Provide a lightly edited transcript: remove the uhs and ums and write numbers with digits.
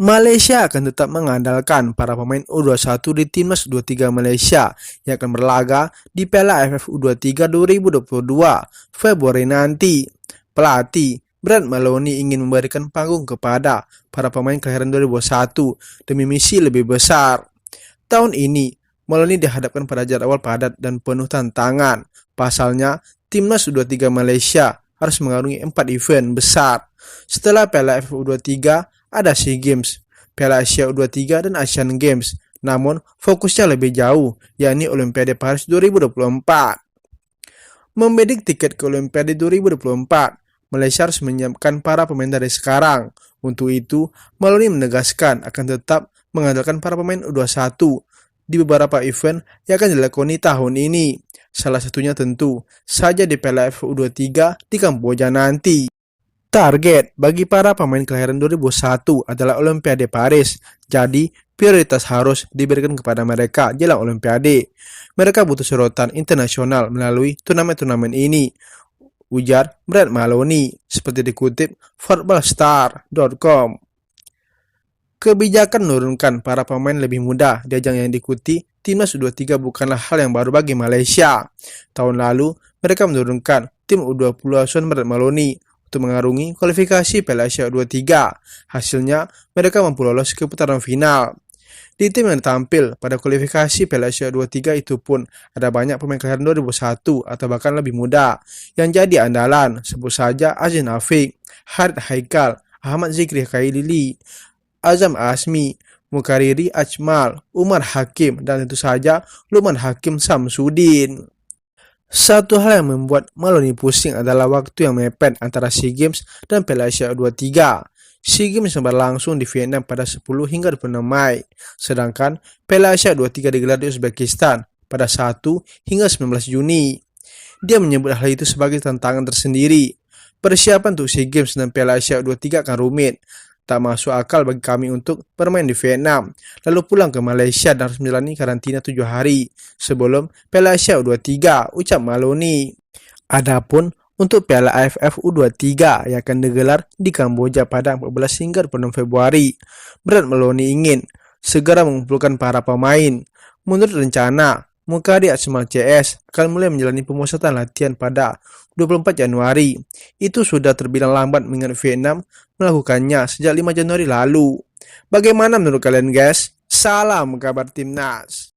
Malaysia akan tetap mengandalkan para pemain U21 di Timnas U23 Malaysia yang akan berlaga di Piala AFF U23 2022 Februari nanti. Pelatih Brad Maloney ingin memberikan panggung kepada para pemain kelahiran 2001 demi misi lebih besar. Tahun ini, Maloney dihadapkan pada jadwal padat dan penuh tantangan. Pasalnya, Timnas U23 Malaysia harus mengarungi 4 event besar. Setelah Piala AFF U23, ada SEA Games, Piala Asia U23 dan Asian Games. Namun, fokusnya lebih jauh, yakni Olimpiade Paris 2024. Membidik tiket ke Olimpiade 2024, Malaysia harus menyiapkan para pemain dari sekarang. Untuk itu, Maloney menegaskan akan tetap mengandalkan para pemain U21 di beberapa event yang akan dilakoni tahun ini. Salah satunya tentu saja di Piala AFF U23 di Kamboja nanti. Target bagi para pemain kelahiran 2001 adalah Olimpiade Paris, jadi prioritas harus diberikan kepada mereka jelang Olimpiade. Mereka butuh sorotan internasional melalui turnamen-turnamen ini, ujar Brad Maloney, seperti dikutip footballstar.com. Kebijakan menurunkan para pemain lebih muda di ajang yang diikuti Timnas U23 bukanlah hal yang baru bagi Malaysia. Tahun lalu, mereka menurunkan tim U20 asuhan Brad Maloney untuk mengarungi kualifikasi Piala Asia U23. Hasilnya, mereka mampu lolos ke putaran final. Di tim yang tampil pada kualifikasi Piala Asia U23 itu pun ada banyak pemain kelahiran 2001 atau bahkan lebih muda yang jadi andalan. Sebut saja Azin Afiq, Harith Haikal, Ahmad Zikri Khailili, Azam Asmi, Mukariri Ajmal, Umar Hakim, dan tentu saja Luman Hakim Samsudin. Satu hal yang membuat Maloney pusing adalah waktu yang mepet antara SEA Games dan Piala Asia U23. SEA Games yang berlangsung di Vietnam pada 10 hingga 26 Mei, sedangkan Piala Asia U23 digelar di Uzbekistan pada 1 hingga 19 Juni. Dia menyebut hal itu sebagai tantangan tersendiri. Persiapan untuk SEA Games dan Piala Asia U23 akan rumit. Tak masuk akal bagi kami untuk bermain di Vietnam, lalu pulang ke Malaysia dan harus menjalani karantina 7 hari sebelum Piala Asia U23, ucap Maloney. Adapun untuk Piala AFF U23 yang akan digelar di Kamboja pada 14 hingga 26 Februari, Brad Maloney ingin segera mengumpulkan para pemain. Menurut rencana, Mukadi Asmal CS akan mulai menjalani pemusatan latihan pada 24 Januari. Itu sudah terbilang lambat mengingat Vietnam melakukannya sejak 5 Januari lalu. Bagaimana menurut kalian guys? Salam kabar Timnas.